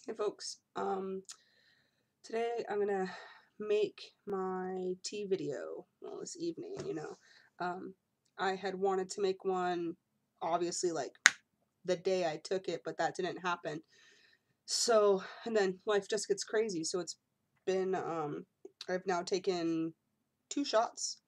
Hey folks, today I'm gonna make my tea video, well, this evening, I had wanted to make one, obviously, like, the day I took it, but that didn't happen. So, and then life just gets crazy, so it's been, I've now taken 2 shots.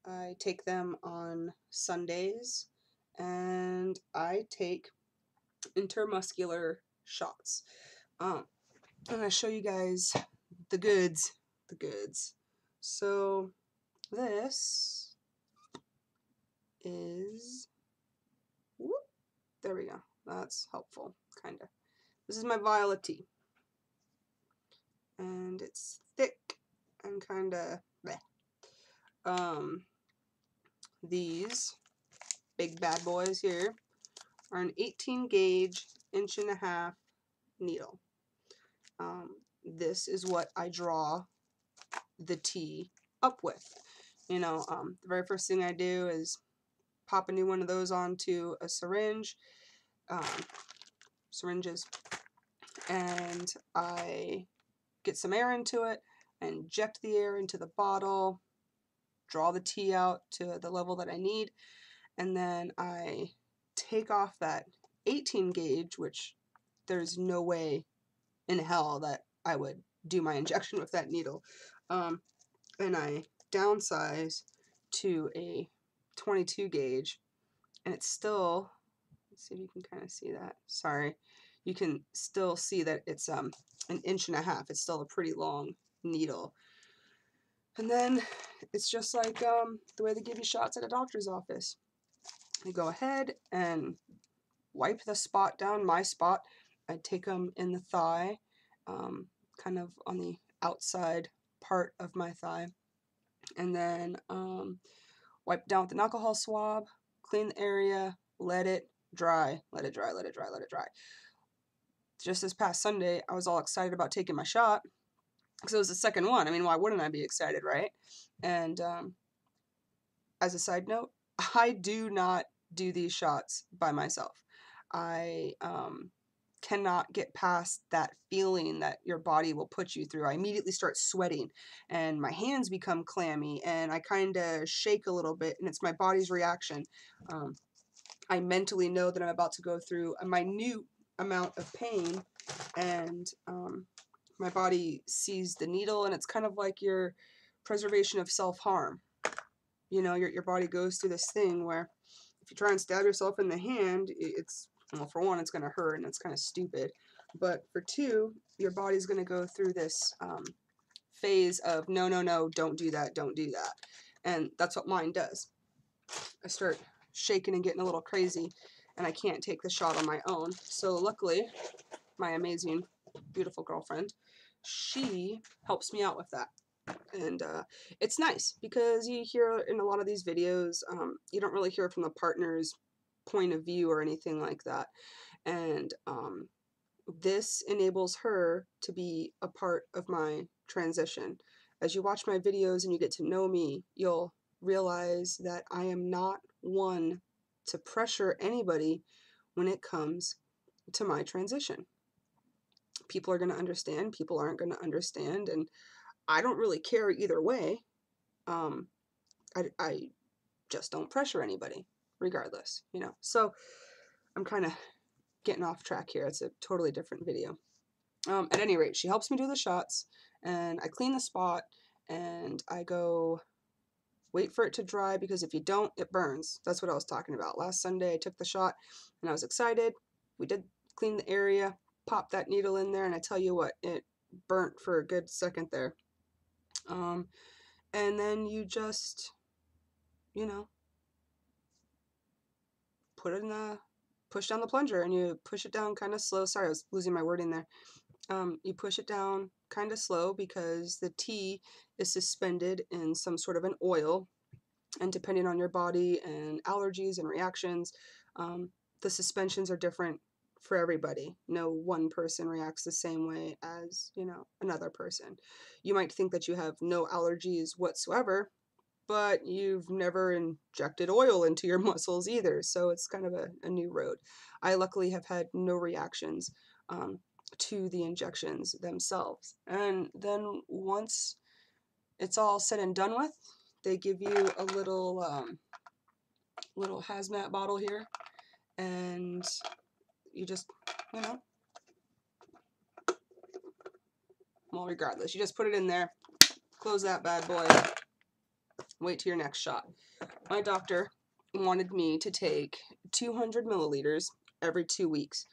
I take them on Sundays, and I take intermuscular shots. Um, I'm gonna show you guys the goods. The goods. So this is, whoop, there we go. That's helpful, kinda. This is my vial of tea. And it's thick and kinda bleh. These big bad boys here are an 18 gauge, 1.5" needle. This is what I draw the tea up with. The very first thing I do is pop a new one of those onto a syringe, um, syringes, and I get some air into it, I inject the air into the bottle, draw the tea out to the level that I need, and then I take off that 18 gauge, which there's no way in hell that I would do my injection with that needle, and I downsize to a 22 gauge, and it's still, let's see if you can kind of see that. Sorry, you can still see that it's an 1.5". It's still a pretty long needle. And then it's just like the way they give you shots at a doctor's office. You go ahead and wipe the spot down, my spot. I take them in the thigh, kind of on the outside part of my thigh, and then wipe down with an alcohol swab, clean the area, let it dry, let it dry, let it dry, let it dry. Just this past Sunday, I was all excited about taking my shot because it was the second one. I mean, why wouldn't I be excited, right? And as a side note, I do not do these shots by myself. I cannot get past that feeling that your body will put you through. I immediately start sweating and my hands become clammy and I kind of shake a little bit, and it's my body's reaction. I mentally know that I'm about to go through a minute amount of pain, and my body sees the needle, and it's kind of like your preservation of self-harm. Your body goes through this thing where if you try and stab yourself in the hand, it's, well, for one, it's going to hurt and it's kind of stupid. But for two, your body's going to go through this phase of no, no, no, don't do that, don't do that. And that's what mine does. I start shaking and getting a little crazy, and I can't take the shot on my own. So luckily, my amazing, beautiful girlfriend, she helps me out with that. And it's nice because you hear in a lot of these videos, you don't really hear from the partner's point of view or anything like that. And this enables her to be a part of my transition. As you watch my videos and you get to know me, you'll realize that I am not one to pressure anybody when it comes to my transition. People are going to understand, people aren't going to understand, and I don't really care either way. I just don't pressure anybody, regardless, So I'm kind of getting off track here. It's a totally different video. At any rate, she helps me do the shots, and I clean the spot, and I go wait for it to dry, because if you don't, it burns. That's what I was talking about. Last Sunday, I took the shot, and I was excited. We did clean the area, pop that needle in there, and I tell you what, it burnt for a good second there. And then you just, you know, push down the plunger, and you push it down kind of slow. Sorry, I was losing my wording there. You push it down kind of slow because the tea is suspended in some sort of an oil, and depending on your body and allergies and reactions, the suspensions are different for everybody. No one person reacts the same way as, another person. You might think that you have no allergies whatsoever, but you've never injected oil into your muscles either, so it's kind of a new road. I luckily have had no reactions. to the injections themselves. And then once it's all said and done with, they give you a little hazmat bottle here, and you just, you know, well, regardless, you just put it in there, close that bad boy, wait till your next shot. My doctor wanted me to take 200 milliliters every 2 weeks.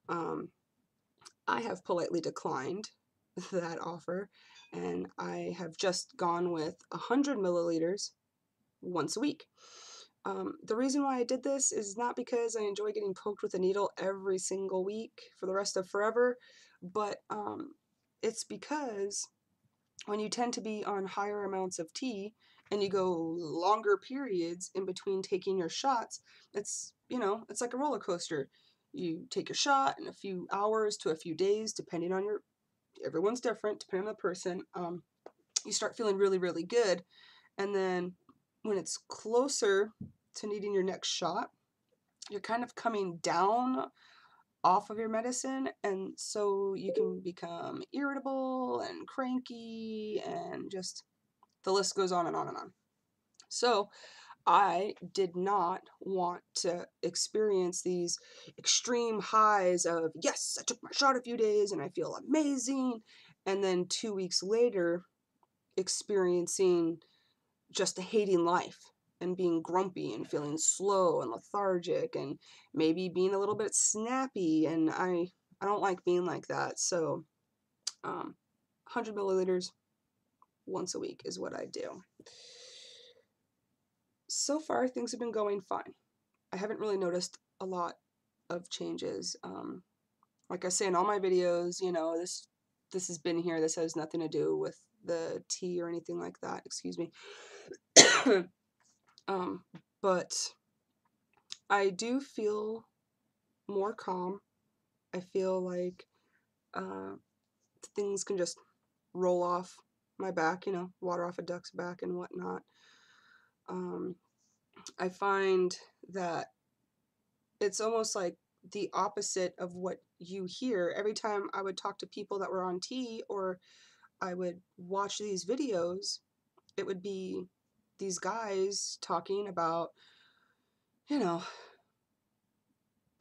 I have politely declined that offer, and I have just gone with 100 milliliters once a week. The reason why I did this is not because I enjoy getting poked with a needle every single week for the rest of forever, but it's because when you tend to be on higher amounts of T and you go longer periods in between taking your shots, it's, you know, it's like a roller coaster. You take your shot in a few hours to a few days, depending on everyone's different, depending on the person. You start feeling really, really good. And then when it's closer to needing your next shot, you're kind of coming down off of your medicine, and so you can become irritable and cranky, and just the list goes on and on and on. So I did not want to experience these extreme highs of, yes, I took my shot a few days and I feel amazing, and then 2 weeks later experiencing just hating life and being grumpy and feeling slow and lethargic and maybe being a little bit snappy, and I don't like being like that. So 100 milliliters once a week is what I do. So far things have been going fine. I haven't really noticed a lot of changes. Like I say in all my videos, you know, this has been here. This has nothing to do with the tea or anything like that. Excuse me. But I do feel more calm. I feel like things can just roll off my back, you know, water off a duck's back and whatnot. I find that it's almost like the opposite of what you hear. Every time I would talk to people that were on tea, or I would watch these videos, it would be these guys talking about, you know,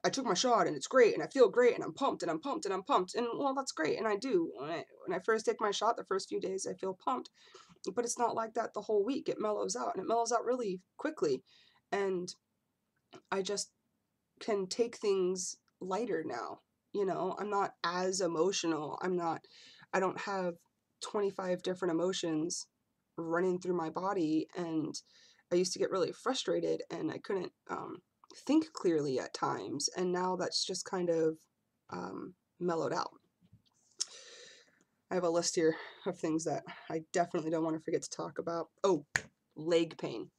I took my shot and it's great and I feel great and I'm pumped and I'm pumped and I'm pumped. And well, that's great. And I do. When I first take my shot, the first few days, I feel pumped. But it's not like that the whole week. It mellows out, and it mellows out really quickly. And I just can take things lighter now. You know, I'm not as emotional. I don't have 25 different emotions running through my body. And I used to get really frustrated and I couldn't think clearly at times. And now that's just kind of mellowed out. I have a list here of things that I definitely don't want to forget to talk about. Oh, leg pain.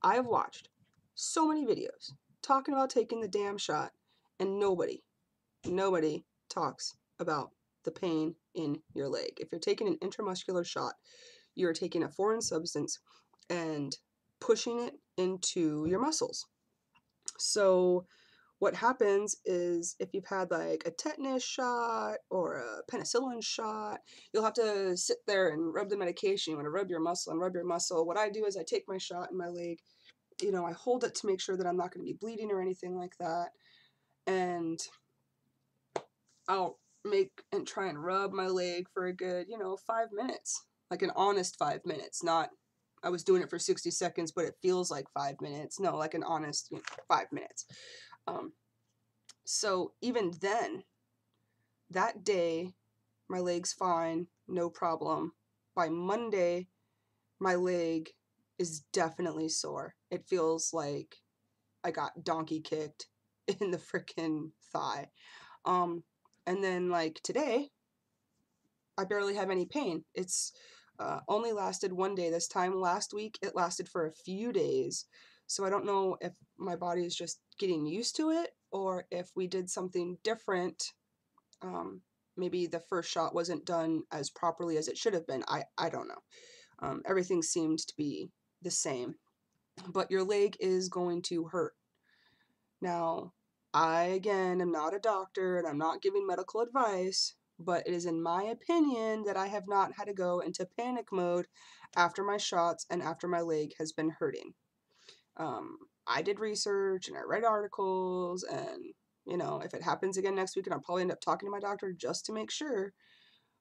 I have watched so many videos talking about taking the damn shot, and nobody talks about the pain in your leg. If you're taking an intramuscular shot, you're taking a foreign substance and pushing it into your muscles. So what happens is if you've had like a tetanus shot or a penicillin shot, you'll have to sit there and rub the medication. You want to rub your muscle and rub your muscle. What I do is I take my shot in my leg, you know, I hold it to make sure that I'm not going to be bleeding or anything like that. And I'll make and try and rub my leg for a good, 5 minutes, like an honest 5 minutes, not I was doing it for 60 seconds, but it feels like 5 minutes. No, like an honest 5 minutes. So even then, that day, my leg's fine, no problem. By Monday, my leg is definitely sore. It feels like I got donkey kicked in the frickin' thigh. And then like today, I barely have any pain. It's only lasted one day this time. Last week, it lasted for a few days. So I don't know if my body is just getting used to it or if we did something different. Maybe the first shot wasn't done as properly as it should have been. I don't know. Everything seemed to be the same. But your leg is going to hurt. Now, I, again, am not a doctor and I'm not giving medical advice, but it is in my opinion that I have not had to go into panic mode after my shots and after my leg has been hurting. I did research and I read articles, and if it happens again next week, and I'll probably end up talking to my doctor just to make sure.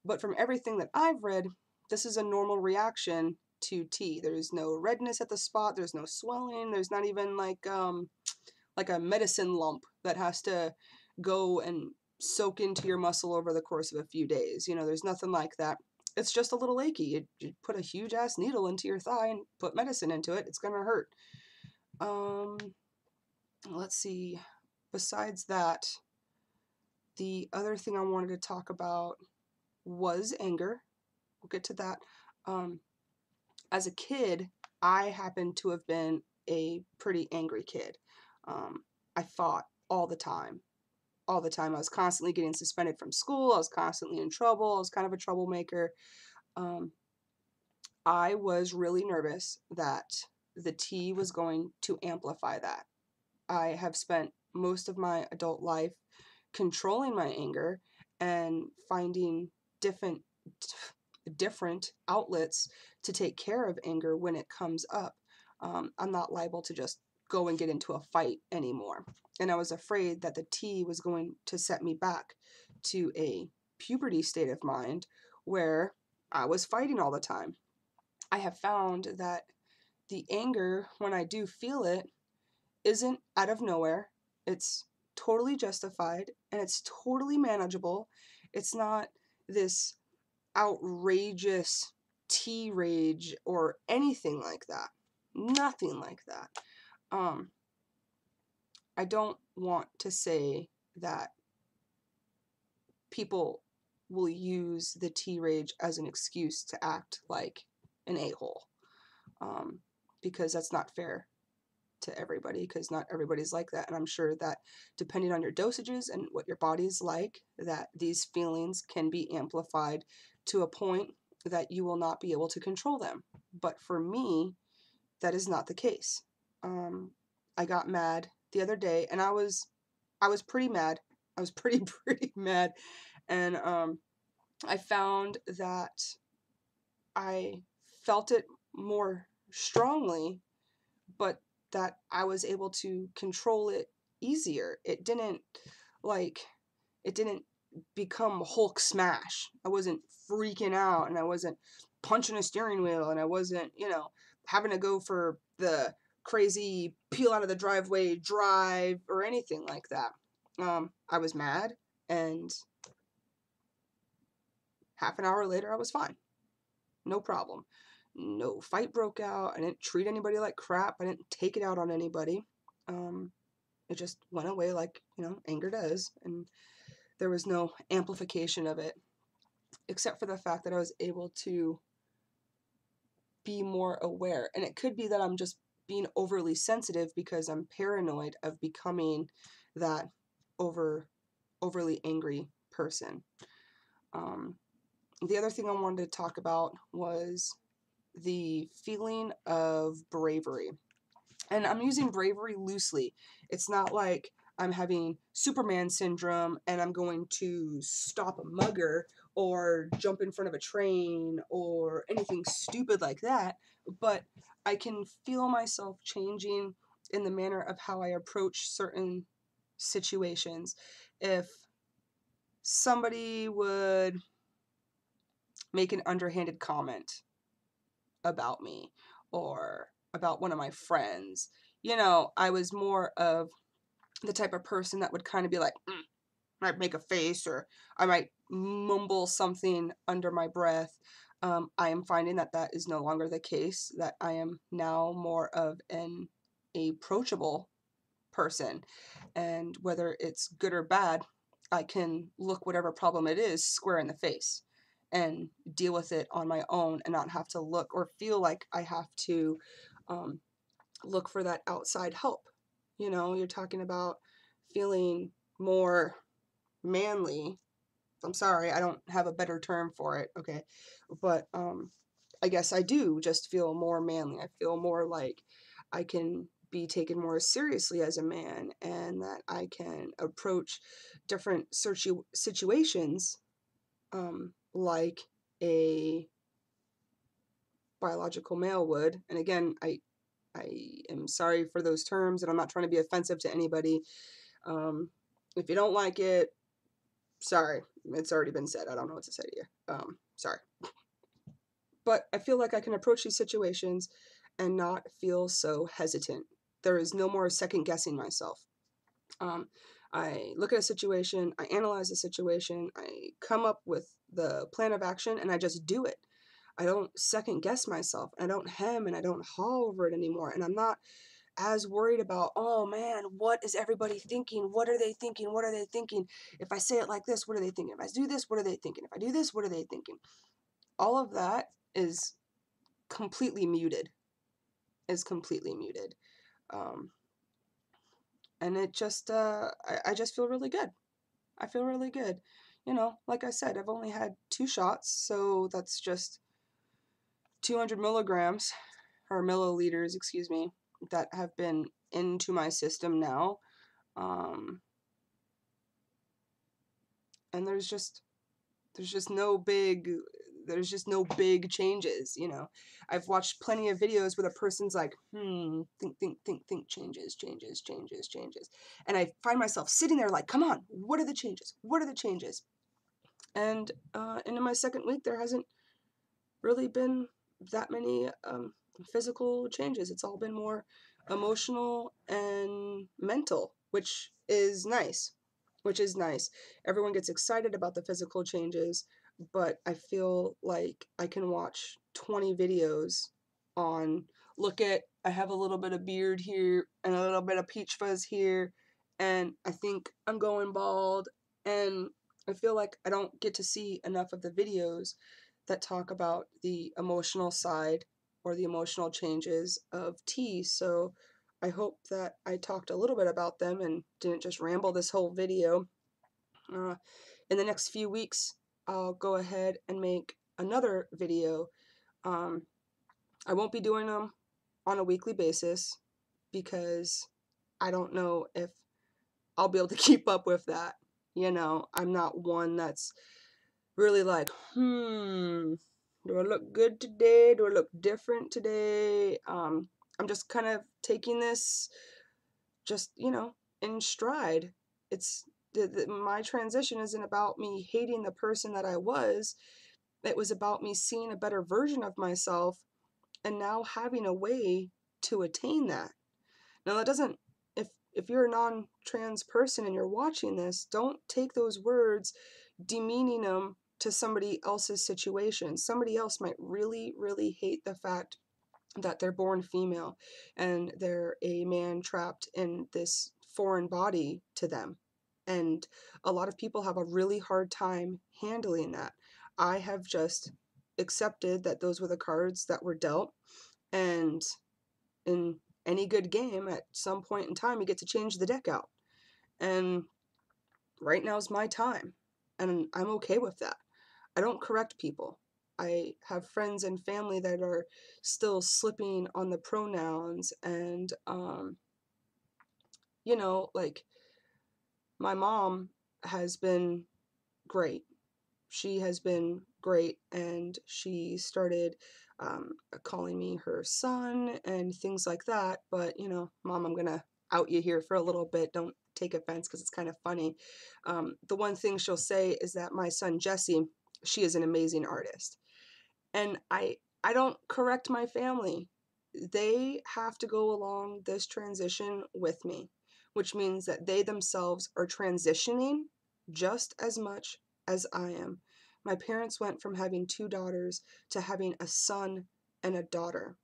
But from everything that I've read, this is a normal reaction to tea. There's no redness at the spot. There's no swelling. There's not even like a medicine lump that has to go and soak into your muscle over the course of a few days. There's nothing like that. It's just a little achy. You put a huge ass needle into your thigh and put medicine into it. It's gonna hurt. Let's see. Besides that, the other thing I wanted to talk about was anger. We'll get to that. As a kid, I happen to have been a pretty angry kid. I fought all the time. All the time. I was constantly getting suspended from school. I was constantly in trouble. I was kind of a troublemaker. I was really nervous that the tea was going to amplify that. I have spent most of my adult life controlling my anger and finding different outlets to take care of anger when it comes up. I'm not liable to just go and get into a fight anymore. And I was afraid that the tea was going to set me back to a puberty state of mind where I was fighting all the time. I have found that the anger, when I do feel it, isn't out of nowhere. It's totally justified and it's totally manageable. It's not this outrageous tea rage or anything like that. Nothing like that. I don't want to say that people will use the tea rage as an excuse to act like an a-hole, because that's not fair to everybody, because not everybody's like that. And I'm sure that depending on your dosages and what your body's like, that these feelings can be amplified to a point that you will not be able to control them. But for me, that is not the case. I got mad the other day, and I was pretty mad. I was pretty mad, and I found that I felt it more strongly, but that I was able to control it easier. It didn't become Hulk smash. I wasn't freaking out, and I wasn't punching a steering wheel, and I wasn't, having to go for the crazy peel out of the driveway drive or anything like that. I was mad, and half an hour later I was fine. No problem. No fight broke out. I didn't treat anybody like crap. I didn't take it out on anybody. It just went away like, anger does. And there was no amplification of it, except for the fact that I was able to be more aware. And it could be that I'm just being overly sensitive because I'm paranoid of becoming that overly angry person. The other thing I wanted to talk about was the feeling of bravery. And I'm using bravery loosely. It's not like I'm having Superman syndrome and I'm going to stop a mugger or jump in front of a train or anything stupid like that, but I can feel myself changing in the manner of how I approach certain situations. If somebody would make an underhanded comment about me or about one of my friends, I was more of the type of person that would kind of be like, I'd make a face, or I might mumble something under my breath. I am finding that that is no longer the case, that I am now more of an approachable person. And whether it's good or bad, I can look whatever problem it is square in the face and deal with it on my own and not have to look or feel like I have to look for that outside help. You're talking about feeling more manly. I'm sorry, I don't have a better term for it, okay? But I guess I do just feel more manly. I feel more like I can be taken more seriously as a man, and that I can approach different situations like a biological male would. And again, I am sorry for those terms, and I'm not trying to be offensive to anybody. If you don't like it, sorry, it's already been said. I don't know what to say to you. Sorry. But I feel like I can approach these situations and not feel so hesitant. There is no more second guessing myself. I look at a situation, I analyze the situation, I come up with the plan of action, and I just do it. I don't second guess myself. I don't hem and I don't haw over it anymore. And I'm not as worried about, oh man, what is everybody thinking? What are they thinking? What are they thinking? If I say it like this, what are they thinking? If I do this, what are they thinking? If I do this, what are they thinking? All of that is completely muted. Um, and it just, I just feel really good. I feel really good. You know, like I said, I've only had 2 shots, so that's just 200 milligrams, or milliliters, excuse me, that have been into my system now. And there's just no big changes, you know. I've watched plenty of videos where the person's like, think, changes. And I find myself sitting there like, come on, what are the changes? What are the changes? And in my second week, there hasn't really been that many physical changes. It's all been more emotional and mental, which is nice. Everyone gets excited about the physical changes, but I feel like I can watch 20 videos on, look at, I have a little bit of beard here and a little bit of peach fuzz here, and I think I'm going bald, and I feel like I don't get to see enough of the videos that talk about the emotional side or the emotional changes of tea. So I hope that I talked a little bit about them and didn't just ramble this whole video. In the next few weeks, I'll go ahead and make another video. I won't be doing them on a weekly basis because I don't know if I'll be able to keep up with that. You know, I'm not one that's really like, do I look good today? Do I look different today? I'm just kind of taking this just, you know, in stride. It's my transition isn't about me hating the person that I was. It was about me seeing a better version of myself and now having a way to attain that. Now that doesn't, if you're a non-trans person and you're watching this, don't take those words demeaning them to somebody else's situation. Somebody else might really, really hate the fact that they're born female and they're a man trapped in this foreign body to them. And a lot of people have a really hard time handling that. I have just accepted that those were the cards that were dealt, and in any good game, at some point in time, you get to change the deck out. And right now's my time, and I'm okay with that. I don't correct people. I have friends and family that are still slipping on the pronouns, and you know, like, my mom has been great. She has been great, and she started calling me her son and things like that. But, you know, Mom, I'm gonna out you here for a little bit. Don't take offense because it's kind of funny. The one thing she'll say is that my son Jesse, she is an amazing artist. And I don't correct my family. They have to go along this transition with me, which means that they themselves are transitioning just as much as I am. My parents went from having 2 daughters to having a son and a daughter.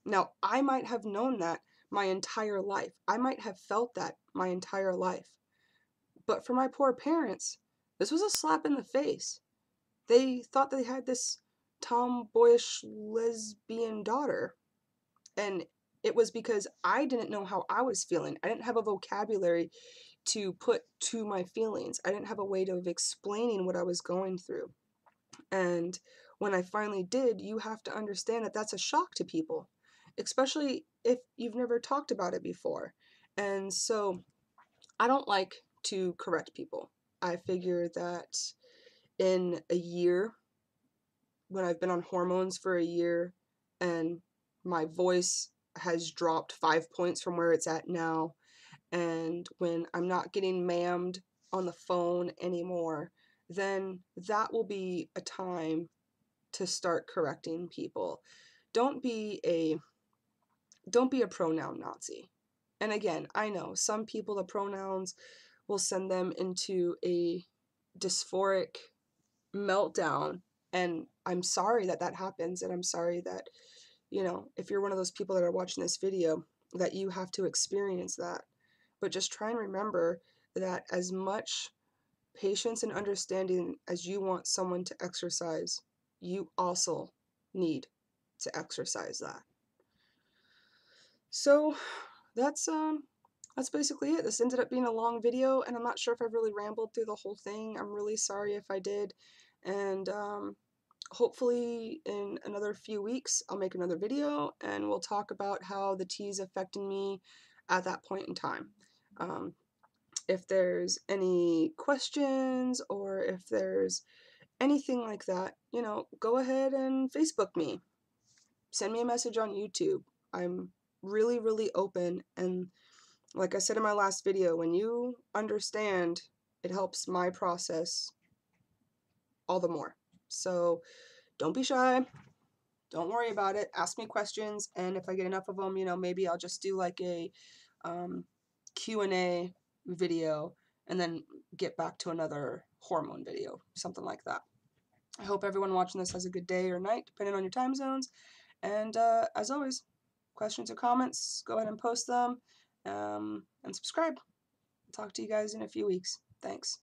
Now, I might have known that my entire life. I might have felt that my entire life. But for my poor parents, this was a slap in the face. They thought they had this tomboyish lesbian daughter, and it was because I didn't know how I was feeling. I didn't have a vocabulary to put to my feelings. I didn't have a way of explaining what I was going through. And when I finally did, you have to understand that that's a shock to people. especially if you've never talked about it before. And so I don't like to correct people. I figure that in a year, when I've been on hormones for a year and my voice has dropped 5 points from where it's at now, and when I'm not getting ma'amed on the phone anymore, then that will be a time to start correcting people. Don't be a don't be a pronoun Nazi. And again, I know some people, the pronouns will send them into a dysphoric meltdown, and I'm sorry that that happens, and I'm sorry that, if you're one of those people that are watching this video, that you have to experience that. But just try and remember that as much patience and understanding as you want someone to exercise, you also need to exercise that. So that's basically it. This ended up being a long video, and I'm not sure if I've really rambled through the whole thing. I'm really sorry if I did. And hopefully in another few weeks I'll make another video and we'll talk about how the tea is affecting me at that point in time. If there's any questions or if there's anything like that, go ahead and Facebook me. Send me a message on YouTube. I'm really, really open, and like I said in my last video, when you understand, it helps my process all the more. So don't be shy. Don't worry about it. Ask me questions, and if I get enough of them, maybe I'll just do like a Q&A video and then get back to another hormone video, something like that. I hope everyone watching this has a good day or night, depending on your time zones. And as always, questions or comments, go ahead and post them, and subscribe. Talk to you guys in a few weeks. Thanks.